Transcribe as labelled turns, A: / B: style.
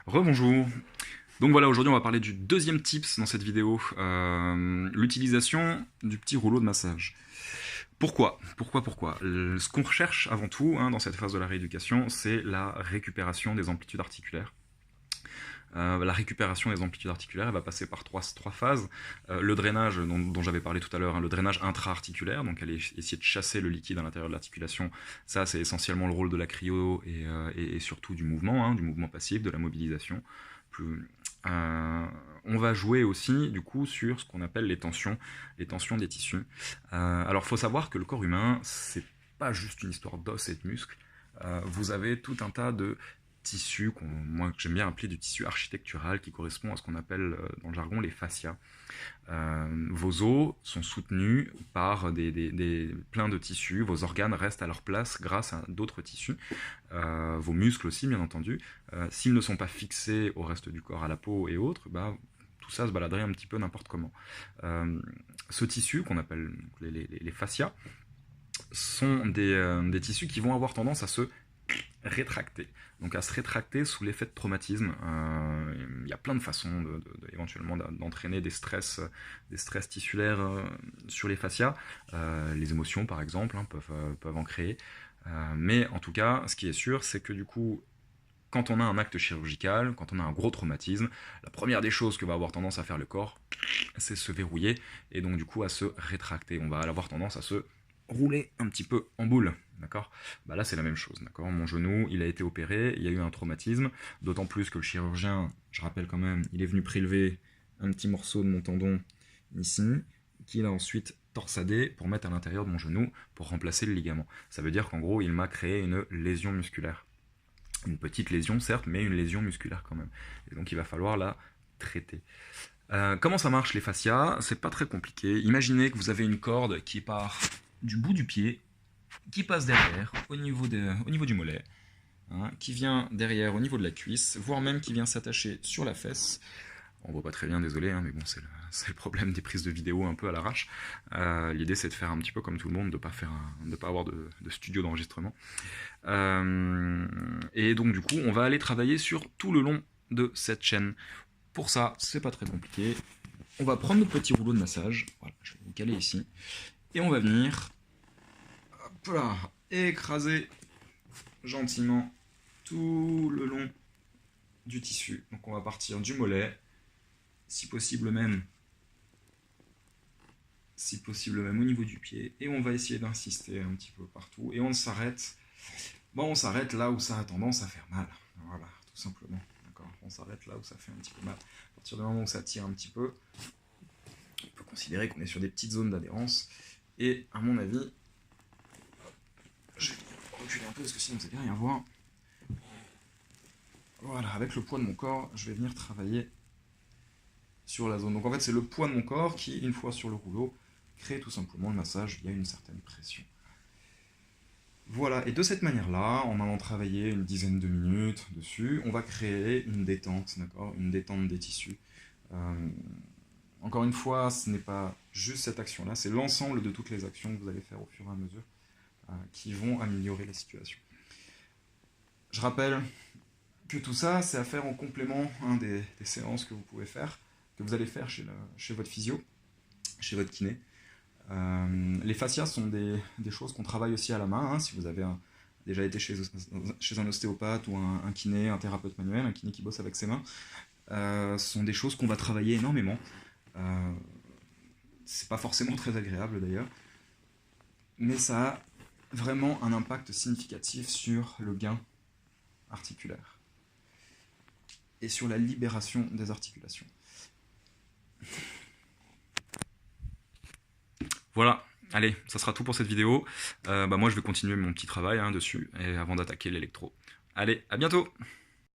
A: Rebonjour. Donc voilà, aujourd'hui on va parler du deuxième tips dans cette vidéo, l'utilisation du petit rouleau de massage. Pourquoi Ce qu'on recherche avant tout dans cette phase de la rééducation, c'est la récupération des amplitudes articulaires. La récupération des amplitudes articulaires, elle va passer par trois phases. Le drainage dont j'avais parlé tout à l'heure, le drainage intra-articulaire, donc aller essayer de chasser le liquide à l'intérieur de l'articulation, ça c'est essentiellement le rôle de la cryo et surtout du mouvement passif, de la mobilisation. On va jouer aussi du coup sur ce qu'on appelle les tensions des tissus. Alors il faut savoir que le corps humain, c'est pas juste une histoire d'os et de muscles. Vous avez tout un tas de tissu, moi que j'aime bien appeler du tissu architectural, qui correspond à ce qu'on appelle dans le jargon les fascias. Vos os sont soutenus par plein de tissus, vos organes restent à leur place grâce à d'autres tissus, vos muscles aussi bien entendu. S'ils ne sont pas fixés au reste du corps, à la peau et autres, tout ça se baladerait un petit peu n'importe comment. Ce tissu qu'on appelle les fascias sont des tissus qui vont avoir tendance à se rétracter. Donc à se rétracter sous l'effet de traumatisme. Il y a plein de façons éventuellement d'entraîner des stress tissulaires sur les fascias. Les émotions par exemple peuvent en créer. Mais en tout cas, ce qui est sûr, c'est que du coup, quand on a un acte chirurgical, quand on a un gros traumatisme, la première des choses que va avoir tendance à faire le corps, c'est se verrouiller et donc du coup à se rétracter. On va avoir tendance à se rouler un petit peu en boule, d'accord ? Là c'est la même chose, d'accord ? Mon genou, il a été opéré, il y a eu un traumatisme, d'autant plus que le chirurgien, je rappelle quand même, il est venu prélever un petit morceau de mon tendon ici, qu'il a ensuite torsadé pour mettre à l'intérieur de mon genou pour remplacer le ligament. Ça veut dire qu'en gros, il m'a créé une lésion musculaire. Une petite lésion certes, mais une lésion musculaire quand même. Et donc il va falloir la traiter. Comment ça marche les fascias ? C'est pas très compliqué. Imaginez que vous avez une corde qui part du bout du pied, qui passe derrière, au niveau du mollet, qui vient derrière au niveau de la cuisse, voire même qui vient s'attacher sur la fesse. On voit pas très bien, désolé, mais bon, c'est le problème des prises de vidéo un peu à l'arrache. L'idée, c'est de faire un petit peu comme tout le monde, de pas avoir de studio d'enregistrement. Et donc, du coup, on va aller travailler sur tout le long de cette chaîne. Pour ça, c'est pas très compliqué. On va prendre notre petit rouleau de massage. Voilà, je vais vous caler ici. Et on va venir écraser gentiment tout le long du tissu. Donc, on va partir du mollet. Si possible même au niveau du pied, et on va essayer d'insister un petit peu partout, et on s'arrête là où ça a tendance à faire mal, voilà, tout simplement, d'accord, on s'arrête là où ça fait un petit peu mal, à partir du moment où ça tire un petit peu, on peut considérer qu'on est sur des petites zones d'adhérence, et à mon avis, je vais reculer un peu parce que sinon vous n'allez rien voir, voilà, avec le poids de mon corps, je vais venir travailler sur la zone. Donc en fait, c'est le poids de mon corps qui, une fois sur le rouleau, crée tout simplement le massage via une certaine pression. Voilà, et de cette manière-là, en allant travailler une dizaine de minutes dessus, on va créer une détente, d'accord ? Une détente des tissus. Encore une fois, ce n'est pas juste cette action-là, c'est l'ensemble de toutes les actions que vous allez faire au fur et à mesure qui vont améliorer la situation. Je rappelle que tout ça, c'est à faire en complément des séances que vous pouvez faire, que vous allez faire chez votre physio, chez votre kiné. Les fascias sont des choses qu'on travaille aussi à la main, si vous avez déjà été chez un ostéopathe ou un kiné, un thérapeute manuel, un kiné qui bosse avec ses mains, sont des choses qu'on va travailler énormément. C'est pas forcément très agréable d'ailleurs, mais ça a vraiment un impact significatif sur le gain articulaire et sur la libération des articulations. Voilà, allez, ça sera tout pour cette vidéo. Moi je vais continuer mon petit travail dessus, et avant d'attaquer l'électro. Allez, à bientôt!